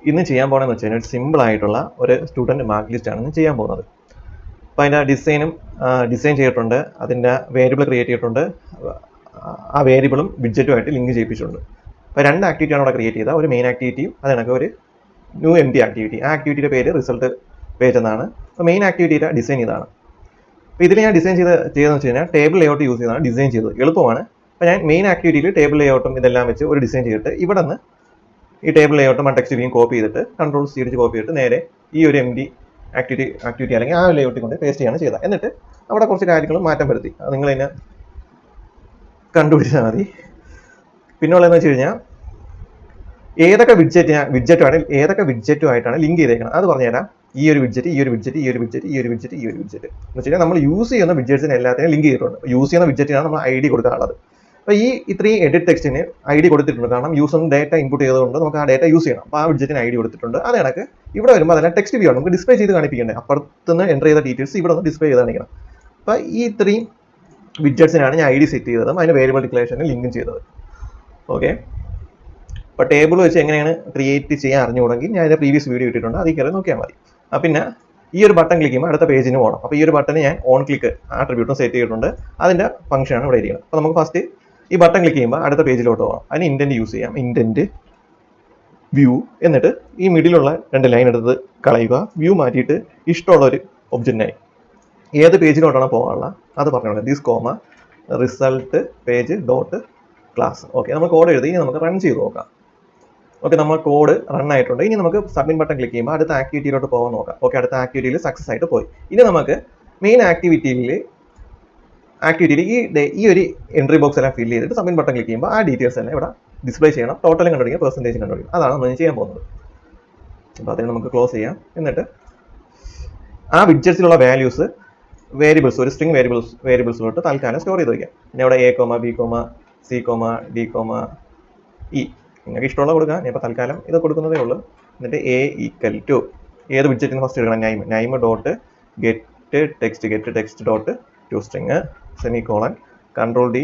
ഇന്ന് ചെയ്യാൻ പോകുന്നതെന്ന് വെച്ച് കഴിഞ്ഞാൽ സിമ്പിൾ ആയിട്ടുള്ള ഒരു സ്റ്റുഡൻറ്റ് മാർക്ക് ലിസ്റ്റാണ് ഇന്ന് ചെയ്യാൻ പോകുന്നത്. അപ്പോൾ അതിൻ്റെ ഡിസൈൻ ചെയ്തിട്ടുണ്ട്, അതിൻ്റെ വേരിയബിൾ ക്രിയേറ്റ് ചെയ്തിട്ടുണ്ട്, ആ വേരിയബിളും വിഡ്ജറ്റുമായിട്ട് ലിങ്ക് ചെയ്യിപ്പിച്ചിട്ടുണ്ട്. അപ്പോൾ 2 ആക്ടിവിറ്റിയാണ് അവിടെ ക്രിയേറ്റ് ചെയ്ത, ഒരു മെയിൻ ആക്ടിവിറ്റിയും അതിനൊക്കെ ഒരു ന്യൂ empty ആക്ടിവിറ്റി. ആ ആക്ടിവിറ്റിയുടെ പേര് റിസൾട്ട് പേജ് എന്നാണ്. അപ്പോൾ മെയിൻ ആക്ടിവിറ്റിയുടെ ഡിസൈൻ ഇതാണ്. അപ്പോൾ ഇതിൽ ഞാൻ ഡിസൈൻ ചെയ്തതെന്ന് വെച്ച് കഴിഞ്ഞാൽ ടേബിൾ ലേഔട്ട് യൂസ് ചെയ്താണ് ഡിസൈൻ ചെയ്തത്, എളുപ്പമാണ്. അപ്പോൾ ഞാൻ മെയിൻ ആക്ടിവിറ്റിയിൽ ടേബിൾ ലേഔട്ടും ഇതെല്ലാം വെച്ച് ഒരു ഡിസൈൻ ചെയ്തിട്ട് ഇവിടെ നിന്ന് ഈ ടേബിൾ ലേഔട്ടും ആ ടെക്സ്റ്റ് വ്യൂയും കോപ്പി ചെയ്തിട്ട് കൺട്രോൾ-C അടിച്ച് കോപ്പി ചെയ്തിട്ട് നേരെ ഈ ഒരു empty ആക്ടിവിറ്റി അല്ലെങ്കിൽ ആ ലേഔട്ടിൽ കൊണ്ട് പേസ്റ്റ് ചെയ്യാണ് ചെയ്തത്. എന്നിട്ട് അവിടെ കുറച്ച് കാര്യങ്ങൾ മാറ്റം വരുത്തി, അത് നിങ്ങൾ തന്നെ കണ്ടുപിടിച്ചാൽ മതി. പിന്നെ ഉള്ളതെന്ന് വെച്ച് കഴിഞ്ഞാൽ ഏതൊക്കെ വിഡ്ജറ്റുമായിട്ടാണ് ലിങ്ക് ചെയ്തേക്കണം അത് പറഞ്ഞുതരാം. ഈ ഒരു വിഡ്ജറ്റ് എന്ന് വെച്ചാൽ നമ്മൾ യൂസ് ചെയ്യുന്ന വിഡ്ജറ്റ്സിന് എല്ലാത്തിനും ലിങ്ക് ചെയ്തിട്ടുണ്ട്. യൂസ് ചെയ്യുന്ന വിഡ്ജറ്റിനാണ് നമ്മൾ ID കൊടുക്കാനുള്ളത്. അപ്പോൾ ഈ ഇത്രയും എഡിറ്റ് ടെക്സ്റ്റിന് ID കൊടുത്തിട്ടുണ്ട്, കാരണം യൂസർ ഡേറ്റ ഇൻപുട്ട് ചെയ്തുകൊണ്ട് നമുക്ക് ആ ഡേറ്റ യൂസ് ചെയ്യണം. അപ്പോൾ ആ വിഡ്ജറ്റിന് ID കൊടുത്തിട്ടുണ്ട്. അത് കണക്ക് ഇവിടെ വരുമ്പോൾ അതെല്ലാം ടെക്സ്റ്റ് വ്യൂ ആണ്, നമുക്ക് ഡിസ്പ്ലേ ചെയ്ത് കാണിപ്പിക്കേണ്ടത്. അപ്പുറത്തുനിന്ന് എൻ്റർ ചെയ്ത ഡീറ്റെയിൽസ് ഇവിടെ ഒന്ന് ഡിസ്പ്ലേ ചെയ്ത് കാണിക്കണം. അപ്പോൾ ഈ ഇത്രയും വിഡ്ജറ്റ്സിനാണ് ഞാൻ ID സെറ്റ് ചെയ്തതും അതിന് വേരിയബിൾ ഡിക്ലറേഷന് ലിങ്കും ചെയ്തത്. ഓക്കെ, അപ്പോൾ ടേബിൾ വെച്ച് എങ്ങനെയാണ് ക്രിയേറ്റ് ചെയ്യാൻ അറിഞ്ഞുകൂടെങ്കിൽ ഞാൻ ഇതിൻ്റെ പ്രീവിയസ് വീഡിയോ ഇട്ടിട്ടുണ്ട്, അതിൽ കയറി നോക്കിയാൽ മതി. പിന്നെ ഈ ഒരു ബട്ടൺ ക്ലിക്ക് ചെയ്യുമ്പോൾ അടുത്ത പേജിന് പോകണം. അപ്പോൾ ഈ ഒരു ബട്ടൺ ഞാൻ ഓൺ ക്ലിക്ക് ആട്രിബ്യൂട്ടും സെറ്റ് ചെയ്തിട്ടുണ്ട്, അതിൻ്റെ ഫംഗ്ഷനാണ് ഇവിടെ ഇരിക്കുന്നത്. അപ്പോൾ നമുക്ക് ഫസ്റ്റ് ഈ ബട്ടൺ ക്ലിക്ക് ചെയ്യുമ്പോൾ അടുത്ത പേജിലോട്ട് പോകാം. അതിന് ഇൻറ്റൻറ്റ് യൂസ് ചെയ്യാം, ഇൻറ്റൻറ്റ് വ്യൂ, എന്നിട്ട് ഈ മിഡിലുള്ള 2 ലൈൻ എടുത്ത് കളയുക, വ്യൂ മാറ്റിയിട്ട് ഇഷ്ടമുള്ളൊരു ഒബ്ജക്റ്റിനായി ഏത് പേജിലോട്ടാണ് പോകാനുള്ള അത് പറഞ്ഞോളാം. This comma result page dot class. Okay, നമ്മൾ കോഡ് എഴുതി, ഇനി നമുക്ക് റൺ ചെയ്ത് നോക്കാം. ഓക്കെ, നമ്മൾ കോഡ് റൺ ആയിട്ടുണ്ട്. ഇനി നമുക്ക് സബ്മിറ്റ് ബട്ടൺ ക്ലിക്ക് ചെയ്യുമ്പോൾ അടുത്ത ആക്ടിവിറ്റിയിലോട്ട് പോകാൻ നോക്കാം. ഓക്കെ, അടുത്ത ആക്ടിവിറ്റിയിൽ സക്സസ് ആയിട്ട് പോയി. ഇനി നമുക്ക് മെയിൻ ആക്ടിവിറ്റിയിൽ ഈ ഒരു എൻട്രി ബോക്സ് എല്ലാം ഫില്ല് ചെയ്തിട്ട് സബ്മിറ്റ് ബട്ടൺ ക്ലിക്ക് ചെയ്യുമ്പോൾ ആ ഡീറ്റെയിൽസ് എല്ലാം ഇവിടെ ഡിസ്പ്ലേ ചെയ്യണം. ടോട്ടലും കണ്ടുപിടിക്കുക, പെർസെൻറ്റേജ് കണ്ടുപിടിക്കുക, അതാണ് നമ്മൾ ചെയ്യാൻ പോകുന്നത്. അപ്പോൾ അതിന് നമുക്ക് ക്ലോസ് ചെയ്യാം. എന്നിട്ട് ആ വിഡ്ജറ്റ്സിലുള്ള വാല്യൂസ് വേരിയബിൾസ്, ഒരു സ്ട്രിംഗ് വേരിയബിൾസിലോട്ട് തൽക്കാലം സ്റ്റോർ ചെയ്ത് വയ്ക്കാം. പിന്നെ അവിടെ A, B, C, D, E നിങ്ങൾക്ക് ഇഷ്ടമുള്ള കൊടുക്കാം. ഞാൻ ഇപ്പോൾ തൽക്കാലം ഇത് കൊടുക്കുന്നതേ ഉള്ളൂ. എന്നിട്ട് A = ഏത് വിഡ്ജറ്റിന് ഫസ്റ്റ് എടുക്കണം, name dot get text dot to string semicolon കൺട്രോൾ-D.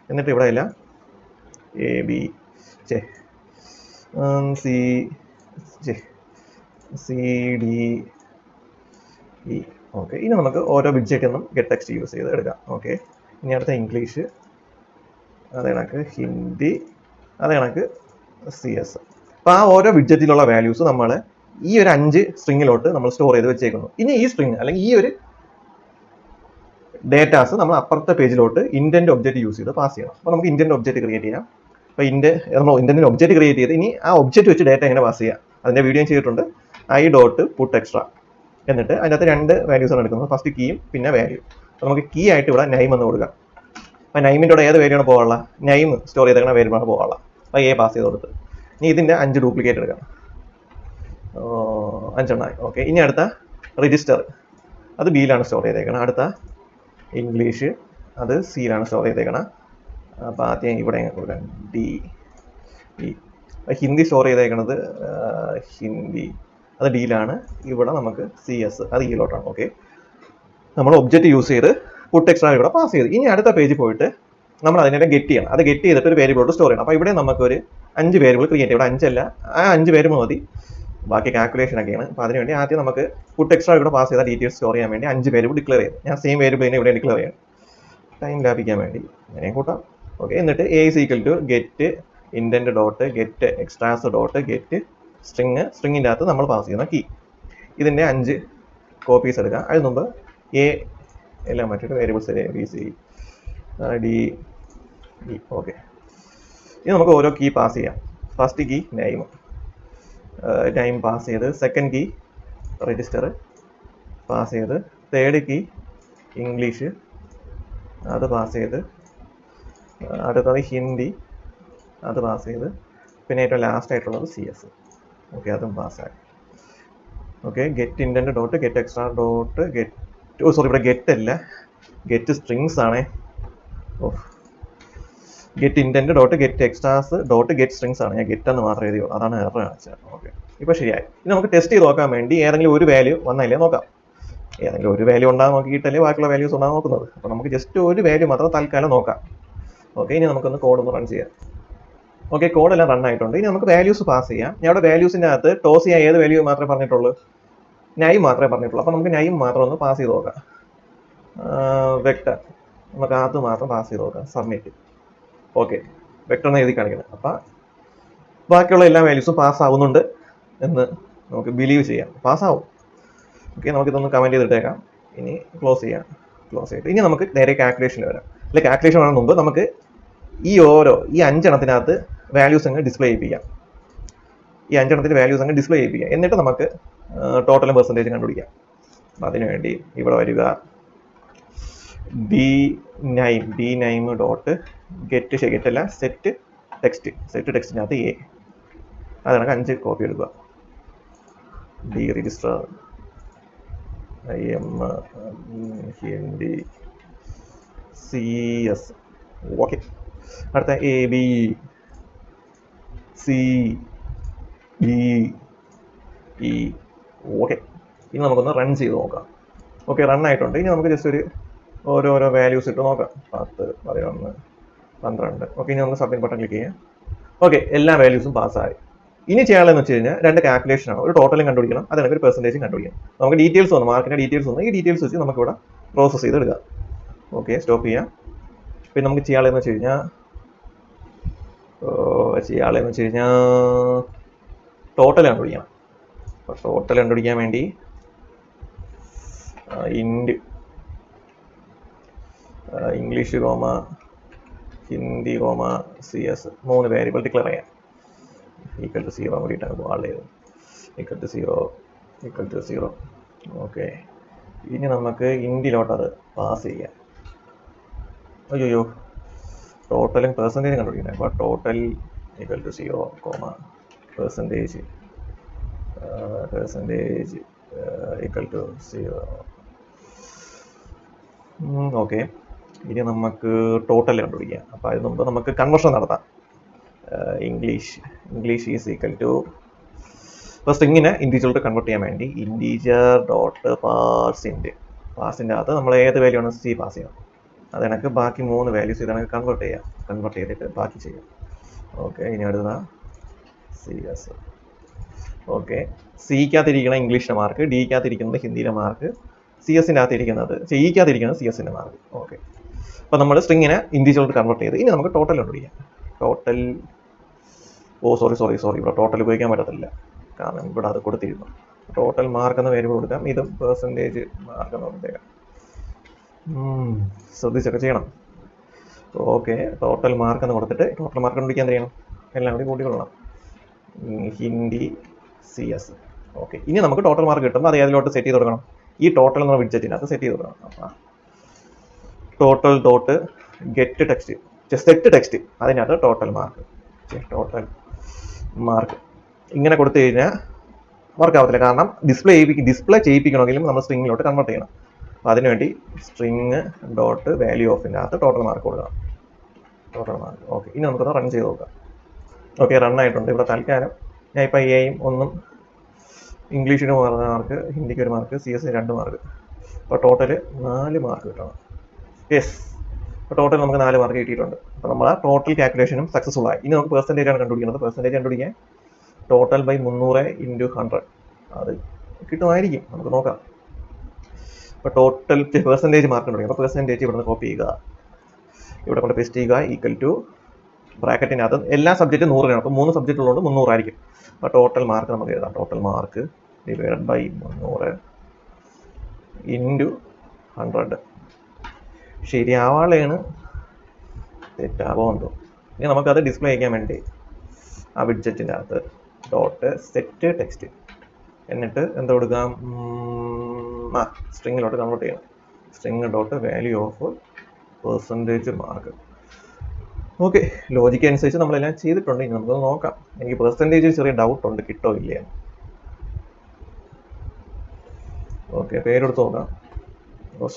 എന്നിട്ട് ഇവിടെ എല്ലാം A, B, C, D, E. Okay, ഇനി നമുക്ക് ഓരോ വിഡ്ജറ്റിൽ നിന്നും ഗെറ്റ് ടെക്സ്റ്റ് യൂസ് ചെയ്ത് എടുക്കാം. ഓക്കെ, ഇനി അടുത്ത ഇംഗ്ലീഷ്, അത് കണക്ക് ഹിന്ദി, അത് കണക്ക് CS. അപ്പോൾ ആ ഓരോ വിഡ്ജറ്റിലുള്ള വാല്യൂസ് നമ്മൾ ഈ ഒരു 5 സ്ട്രിങ്ങിലോട്ട് നമ്മൾ സ്റ്റോർ ചെയ്ത് വെച്ചേക്കുന്നു. ഇനി ഈ സ്ട്രിങ് അല്ലെങ്കിൽ ഈ ഒരു ഡേറ്റാസ് നമ്മൾ അപ്പുറത്തെ പേജിലോട്ട് ഇൻറ്റൻറ്റ് ഒബ്ജക്റ്റ് യൂസ് ചെയ്ത് പാസ് ചെയ്യണം. അപ്പോൾ നമുക്ക് ഇൻറ്റൻറ്റ് ഒബ്ജക്റ്റ് ക്രിയേറ്റ് ചെയ്യാം. അപ്പോൾ നമ്മൾ ഇൻറ്റൻറ്റ് ഒബ്ജക്റ്റ് ക്രിയേറ്റ് ചെയ്ത് ഇനി ആ ഒബ്ജക്റ്റ് വെച്ച് ഡേറ്റ എങ്ങനെ പാസ് ചെയ്യാം അതിൻ്റെ വീഡിയോ ചെയ്തിട്ടുണ്ട്. I.put_extra. എന്നിട്ട് അതിനകത്ത് 2 വാല്യൂസാണ് എടുക്കുന്നത്, ഫസ്റ്റ് കീയും പിന്നെ വാല്യൂ. അപ്പോൾ നമുക്ക് കീ ആയിട്ട് ഇവിടെ നൈം എന്ന് കൊടുക്കാം. അപ്പോൾ നൈമിൻ്റെ കൂടെ ഏത് വേരിയാണ് പോകാനുള്ള, നൈം സ്റ്റോർ ചെയ്തേക്കുന്ന വേരിയബിളാണ് പോകാനുള്ള. അപ്പോൾ A പാസ് ചെയ്ത് കൊടുത്ത് ഇനി ഇതിൻ്റെ 5 ഡ്യൂപ്ലിക്കേറ്റ് എടുക്കാം, 5 എണ്ണമായി. ഓക്കെ, ഇനി അടുത്ത രജിസ്റ്റർ, അത് Bയിലാണ് സ്റ്റോർ ചെയ്തേക്കണം. അടുത്ത ഇംഗ്ലീഷ്, അത് Cയിലാണ് സ്റ്റോർ ചെയ്തേക്കണം. അപ്പോൾ ആദ്യം ഇവിടെ കൊടുക്കാം D, E. ഹിന്ദി സ്റ്റോർ ചെയ്തേക്കണത് ഹിന്ദി, അത് Dയിലാണ്. ഇവിടെ നമുക്ക് CS, അത് Eയിലോട്ടാണ്. ഓക്കെ, നമ്മൾ ഒബ്ജക്റ്റ് യൂസ് ചെയ്ത് put_extra ഇവിടെ പാസ് ചെയ്ത് ഇനി അടുത്ത പേജിൽ പോയിട്ട് നമ്മൾ അതിനെ ഗെറ്റ് ചെയ്യണം. അത് ഗെറ്റ് ചെയ്തിട്ട് ഒരു വേരിയബിളോട്ട് സ്റ്റോർ ചെയ്യണം. അപ്പോൾ ഇവിടെ നമുക്കൊരു 5 വേരിയബിൾ ക്രിയേറ്റ് ചെയ്യും. ഇവിടെ 5 അല്ല, ആ 5 വേരിയബിൾ മതി, ബാക്കി കാൽക്കുലേഷൻ ഒക്കെയാണ്. അപ്പോൾ അതിനുവേണ്ടി ആദ്യം നമുക്ക് put_extra ഇവിടെ പാസ് ചെയ്ത ഡീറ്റെയിൽസ് സ്റ്റോർ ചെയ്യാൻ വേണ്ടി 5 വേരിയബിൾ ഡിക്ലെയർ ചെയ്യും. ഞാൻ സെയിം വേരിയബിളിനെ ഇവിടെ ഡിക്ലെയർ ചെയ്യണം, ടൈം ലാഭിക്കാൻ വേണ്ടി അങ്ങനെ കൂട്ടാം. ഓക്കെ, എന്നിട്ട് A = get intent dot get extras dot get സ്ട്രിങ്ങിൻ്റെ അകത്ത് നമ്മൾ പാസ് ചെയ്യുന്ന കീ. ഇതിൻ്റെ 5 കോപ്പീസ് എടുക്കാം. അതിന് മുമ്പ് A എല്ലാം മറ്റൊരു variables A, B, C, D, E. Okay, ഇനി നമുക്ക് ഓരോ കീ പാസ് ചെയ്യാം. ഫസ്റ്റ് കീ നൈം പാസ് ചെയ്ത്, സെക്കൻഡ് കീ രജിസ്റ്റർ പാസ് ചെയ്ത്, തേർഡ് കീ ഇംഗ്ലീഷ്, അത് പാസ് ചെയ്ത്, അടുത്തത് ഹിന്ദി, അത് പാസ് ചെയ്ത്, പിന്നെ ഏറ്റവും ലാസ്റ്റ് ആയിട്ടുള്ളത് CS. ഓക്കെ, അതും പാസ്സായി. Okay, get intent dot get extra dot get ഇവിടെ ഗെറ്റ് അല്ല, ഗെറ്റ് സ്ട്രിങ്സ് ആണേ. Get intent dot get extras dot get strings ആണ്, ഞാൻ ഗെറ്റ് എന്ന് മാത്രമേ എഴുതിയുള്ളൂ, അതാണ് എറർ കാണിച്ചത്. ഓക്കെ, ഇപ്പോൾ ശരിയായി. ഇനി നമുക്ക് ടെസ്റ്റ് ചെയ്ത് നോക്കാൻ വേണ്ടി ഏതെങ്കിലും ഒരു വാല്യൂ വന്നില്ലേ നോക്കാം. ഏതെങ്കിലും ഒരു വാല്യൂ ഉണ്ടാകാൻ നോക്കിയിട്ടല്ലേ ബാക്കിയുള്ള വാല്യൂസ് ഉണ്ടാകാൻ നോക്കുന്നത്. അപ്പോൾ നമുക്ക് ജസ്റ്റ് ഒരു വാല്യൂ മാത്രം തൽക്കാലം നോക്കാം. ഓക്കെ, ഇനി നമുക്കൊന്ന് കോഡ് ഒന്ന് റൺ ചെയ്യാം. ഓക്കെ, കോഡെല്ലാം റൺ ആയിട്ടുണ്ട്. ഇനി നമുക്ക് വാല്യൂസ് പാസ് ചെയ്യാം. ഞാൻ അവിടെ വാല്യൂസിൻ്റെ അകത്ത് ടോസ് ചെയ്യാൻ ഏത് വാല്യൂ മാത്രമേ പറഞ്ഞിട്ടുള്ളൂ? നൈം മാത്രമേ പറഞ്ഞിട്ടുള്ളൂ. അപ്പോൾ നമുക്ക് നൈം മാത്രം ഒന്ന് പാസ് ചെയ്ത് നോക്കാം. വെക്ടർ നമുക്ക് അത് മാത്രം പാസ് ചെയ്ത് നോക്കാം. സബ്മിറ്റ്. ഓക്കെ, വെക്ടർ എന്ന് എഴുതി കാണിക്കണം. അപ്പം ബാക്കിയുള്ള എല്ലാ വാല്യൂസും പാസ് ആവുന്നുണ്ട് എന്ന് നമുക്ക് ബിലീവ് ചെയ്യാം. പാസ്സാവും. ഓക്കെ, നമുക്കിതൊന്ന് കമൻറ്റ് ചെയ്തിട്ടേക്കാം. ഇനി ക്ലോസ് ചെയ്യാം. ക്ലോസ് ചെയ്തിട്ട് ഇനി നമുക്ക് നേരെ കാൽക്കുലേഷൻ വരാം. അല്ലെ, കാൽക്കുലേഷൻ വരാൻ മുമ്പ് നമുക്ക് ഈ 5 വാല്യൂസ് അങ്ങ് ഡിസ്പ്ലേ ചെയ്യിപ്പിക്കാം. ഈ 5 വാല്യൂസ് അങ്ങ് ഡിസ്പ്ലേ ചെയ്യിപ്പിക്കാം. എന്നിട്ട് നമുക്ക് ടോട്ടലും പെർസെൻറ്റേജ് കണ്ടുപിടിക്കാം. അതിനുവേണ്ടി ഇവിടെ വരിക, ഡി നൈം ഡോട്ട് ഗെറ്റല്ല സെറ്റ് ടെക്സ്റ്റിനകത്ത് എ, അതാണ് 5 കോപ്പി എടുക്കുക. D register IM Hindi CS. Okay, അടുത്ത AB CDE. ഓക്കെ, ഇനി നമുക്കൊന്ന് റൺ ചെയ്ത് നോക്കാം. ഓക്കെ, റൺ ആയിട്ടുണ്ട്. ഇനി നമുക്ക് ജസ്റ്റ് ഒരു ഓരോരോ വാല്യൂസ് ഇട്ട് നോക്കാം. 10, 11, 12. ഓക്കെ, ഇനി നമുക്ക് സബ്മിറ്റ് ബട്ടൺ ക്ലിക്ക് ചെയ്യാം. ഓക്കെ, എല്ലാ വാല്യൂസും പാസ്സായി. ഇനി ചെയ്യാനുള്ളതെന്ന് വെച്ച് കഴിഞ്ഞാൽ 2 കാൽക്കുലേഷൻ ആണ്. ഒരു ടോട്ടലും കണ്ടുപിടിക്കണം, അതിനൊക്കെ ഒരു പെർസെൻറ്റേജും കണ്ടുപിടിക്കണം. നമുക്ക് ഡീറ്റെയിൽസ് വന്നു, മാർക്കിൻ്റെ ഡീറ്റെയിൽസ് വന്നു. ഈ ഡീറ്റെയിൽസ് വെച്ച് നമുക്കിവിടെ പ്രോസസ്സ് ചെയ്തെടുക്കാം. ഓക്കെ, സ്റ്റോപ്പ് ചെയ്യാം. പിന്നെ നമുക്ക് ചെയ്യാനുള്ളതെന്ന് വെച്ച് കഴിഞ്ഞാൽ ടോട്ടൽ കണ്ടുപിടിക്കണം. അപ്പോൾ ടോട്ടൽ കണ്ടുപിടിക്കാൻ വേണ്ടി English Hindi CS 3 variable declare ചെയ്യാം. ഈക്വൽ ടു 0 കൂടിയിട്ടാണ് വാളേത്. Equal to 0. ഓക്കെ, ഇനി നമുക്ക് ഇന്ത്യയിലോട്ട് അത് പാസ് ചെയ്യാം. അയ്യോ, ടോട്ടലും പെർസെൻറ്റേജ് കണ്ടുപിടിക്കണം. അപ്പോൾ total equal to 0, percentage equal to 0. Okay, ഇനി നമുക്ക് ടോട്ടൽ കണ്ടുപിടിക്കാം. അപ്പോൾ അതിന് മുമ്പ് നമുക്ക് കൺവേർഷൻ നടത്താം. English is equal to first ഇങ്ങനെ ഇൻറ്റീജറിലോട്ട് കൺവേർട്ട് ചെയ്യാൻ വേണ്ടി ഇൻറ്റീജർ ഡോട്ട് പാർസിൻ്റെ അകത്ത് നമ്മൾ ഏത് വാല്യൂ ആണ് C പാസ് ചെയ്യാം. അത് എനിക്ക് ബാക്കി 3 വാല്യൂസ് ഇതാണ് കൺവേർട്ട് ചെയ്തിട്ട് ബാക്കി ചെയ്യാം. ഓക്കെ, ഇനി അടുത്ത CS. ഓക്കെ, സിക്കകത്തിരിക്കുന്ന ഇംഗ്ലീഷിൻ്റെ മാർക്ക്, ഡിക്കകത്തിരിക്കുന്നത് ഹിന്ദിയിലെ മാർക്ക്, CS-ൻ്റെ അകത്തിരിക്കുന്നത് സിക്കകത്തിരിക്കുന്നത് CS-ൻ്റെ മാർക്ക്. ഓക്കെ, അപ്പോൾ നമ്മൾ സ്ട്രിങ്ങിനെ ഇൻറ്റീജറിലോട്ട് കൺവേർട്ട് ചെയ്ത് ഇനി നമുക്ക് ടോട്ടൽ കണ്ടുപിടിക്കാം. ടോട്ടൽ സോറി ഇവിടെ ടോട്ടൽ ഉപയോഗിക്കാൻ പറ്റത്തില്ല, കാരണം ഇവിടെ അത് കൊടുത്തിരുന്നു. ടോട്ടൽ മാർക്ക് എന്ന വേരിയബിൾ കൊടുക്കാം. ഇതും പെർസെൻറ്റേജ് മാർക്ക് എന്ന് കൊടുത്തേക്കാം. ശ്രദ്ധിച്ചൊക്കെ ചെയ്യണം. ഓക്കെ, ടോട്ടൽ മാർക്ക് എന്ന് കൊടുത്തിട്ട് ടോട്ടൽ മാർക്ക് കണ്ടുപിടിക്കാൻ എന്ത് ചെയ്യണം? എല്ലാം കൂടി കൂട്ടിക്കൊള്ളണം. ഹിന്ദി CS. ഓക്കെ, ഇനി നമുക്ക് ടോട്ടൽ മാർക്ക് കിട്ടുമ്പോൾ അത് ഏതിലോട്ട് സെറ്റ് ചെയ്ത് കൊടുക്കണം? ഈ ടോട്ടൽ എന്ന വിഡ്ജറ്റിനകത്ത് സെറ്റ് ചെയ്ത് കൊടുക്കണം. അപ്പം total dot get set text അതിനകത്ത് ടോട്ടൽ മാർക്ക് ഇങ്ങനെ കൊടുത്തു കഴിഞ്ഞാൽ വർക്ക് ആവത്തില്ല. കാരണം ഡിസ്പ്ലേ ചെയ്യിപ്പിക്കണമെങ്കിലും നമ്മൾ സ്ട്രിങ്ങിലോട്ട് കൺവേർട്ട് ചെയ്യണം. അപ്പോൾ അതിനുവേണ്ടി സ്ട്രിങ് ഡോട്ട് വാല്യൂ ഓഫിൻ്റെ അകത്ത് ടോട്ടൽ മാർക്ക് കൊടുക്കണം. ഓക്കെ, ഇനി നമുക്കൊന്ന് റൺ ചെയ്ത് നോക്കാം. ഓക്കെ, റൺ ആയിട്ടുണ്ട്. ഇവിടെ തൽക്കാലം ഞാൻ ഇപ്പോൾ എയും 1 ഇംഗ്ലീഷിന് മാർക്ക്, ഹിന്ദിക്ക് 1 മാർക്ക്, CS-ന് 2 മാർക്ക്. അപ്പോൾ ടോട്ടൽ 4 മാർക്ക് കിട്ടണം. യെസ്, അപ്പോൾ ടോട്ടൽ നമുക്ക് 4 മാർക്ക് കിട്ടിയിട്ടുണ്ട്. അപ്പോൾ നമ്മൾ ആ ടോട്ടൽ കാൽക്കുലേഷനും സക്സസ്ഫുൾ ആയി. ഇനി നമുക്ക് പെർസെൻറ്റേജ് ആണ് കണ്ടുപിടിക്കുന്നത്. പെർസെൻറ്റേജ് കണ്ടുപിടിക്കാൻ ടോട്ടൽ ബൈ 300 × 100 അത് കിട്ടുമായിരിക്കും, നമുക്ക് നോക്കാം. അപ്പോൾ ടോട്ടൽ പെർസെൻറ്റേജ് മാർക്ക് കണ്ടുപിടിക്കും. അപ്പോൾ പെർസെൻറ്റേജ് ഇവിടെ നിന്ന് കോപ്പി ചെയ്യുക, ഇവിടെ കൊണ്ട് പേസ്റ്റ് ചെയ്യുക. ഈക്വൽ ടു ബ്രാക്കറ്റിനകത്ത് എല്ലാ സബ്ജക്റ്റും 100 ആണ്. അപ്പോൾ 3 സബ്ജക്റ്റ് ഉള്ളതുകൊണ്ട് 300 ആയിരിക്കും. അപ്പോൾ ടോട്ടൽ മാർക്ക് നമുക്ക് എഴുതാം. Total mark divided by 300 × 100. ശരിയാവാളാണ്, തെറ്റാവോ. ഇനി നമുക്കത് ഡിസ്പ്ലേ ചെയ്യാൻ വേണ്ടി ആ വിഡ്ജറ്റിൻ്റെ അകത്ത് ഡോട്ട് സെറ്റ് ടെക്സ്റ്റ് എന്നിട്ട് എന്താ കൊടുക്കാം? സ്ട്രിങ്ങിലോട്ട് കൺവേർട്ട് ചെയ്യണം. String dot value of percentage mark. Okay, logic അനുസരിച്ച് നമ്മളെല്ലാം ചെയ്തിട്ടുണ്ട്. ഇനി നമുക്കൊന്ന് നോക്കാം. എനിക്ക് പെർസെൻറ്റേജ് ചെറിയ ഡൗട്ടുണ്ട്, കിട്ടോ ഇല്ല. ഓക്കെ, പേരെടുത്ത് നോക്കാം.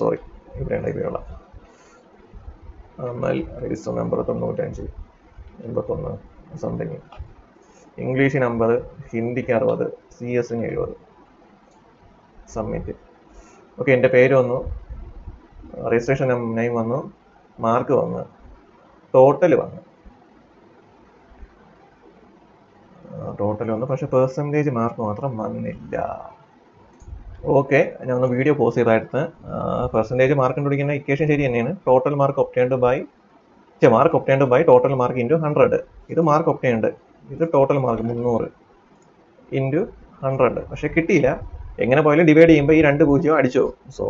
സോറി, ഇവിടെയാണ് ഈ പേരുള്ള രജിസ്റ്റർ നമ്പർ 95 81 സംതിങ്. ഇംഗ്ലീഷിന് 50, ഹിന്ദിക്ക് 60, CS-ന് 70. സബ്മിറ്റ്. ഓക്കെ, എൻ്റെ പേര് വന്നു, രജിസ്ട്രേഷൻ നെയിം വന്നു, മാർക്ക് വന്നു, ടോട്ടൽ വന്നു. ടോട്ടൽ വന്നു, പക്ഷെ പെർസെൻറ്റേജ് മാർക്ക് മാത്രം വന്നില്ല. ഓക്കെ, ഞാൻ ഒന്ന് വീഡിയോ പോസ് ചെയ്തായിരുന്നു. പെർസെൻറ്റേജ് മാർക്ക് കണ്ടുപിടിക്കുന്ന ഇക്വേഷൻ ശരി തന്നെയാണ്. Total mark obtained by total mark into 100. ഇത് മാർക്ക് ഒപ്റ്റൈൻഡ്, ഇത് ടോട്ടൽ മാർക്ക് 300 ഇൻറ്റു 100. പക്ഷെ കിട്ടിയില്ല. എങ്ങനെ പോയാലും ഡിവൈഡ് ചെയ്യുമ്പോൾ ഈ 2 പൂജ്യം അടിച്ചു. സോ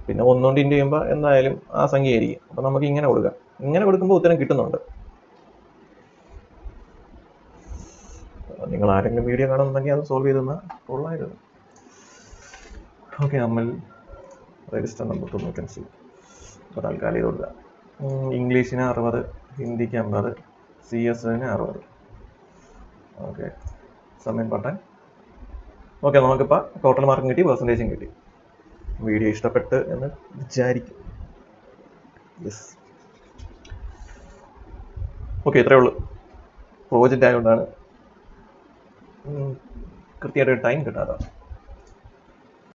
പിന്നെ 1 കൊണ്ട് ഇൻറ്റു ചെയ്യുമ്പോൾ എന്തായാലും ആ സംഖ്യ ആയിരിക്കും. അപ്പം നമുക്ക് ഇങ്ങനെ കൊടുക്കാം. ഇങ്ങനെ കൊടുക്കുമ്പോൾ ഉത്തരം കിട്ടുന്നുണ്ട്. നിങ്ങൾ ആരെങ്കിലും വീഡിയോ കാണുന്നുണ്ടെങ്കിൽ അത് സോൾവ് ചെയ്തെന്നാൽ കൊള്ളായിരുന്നു. ഓക്കെ, നമ്മൾ രജിസ്റ്റർ നമ്പർ 95. അപ്പോൾ തൽക്കാലം ഇത് കൊടുക്കുക. ഇംഗ്ലീഷിന് 60, ഹിന്ദിക്ക് 50, CS-ന് 60. Okay, submit button. ഓക്കെ, നമുക്കിപ്പോൾ ടോട്ടൽ മാർക്കും കിട്ടി, പെർസെൻറ്റേജും കിട്ടി. വീഡിയോ ഇഷ്ടപ്പെട്ട് എന്ന് വിചാരിക്കും. യെസ്, ഓക്കെ, ഇത്രയേ ഉള്ളൂ. പ്രോജക്റ്റ് ആയതുകൊണ്ടാണ് കൃത്യമായിട്ട് ടൈം കിട്ടാതെ.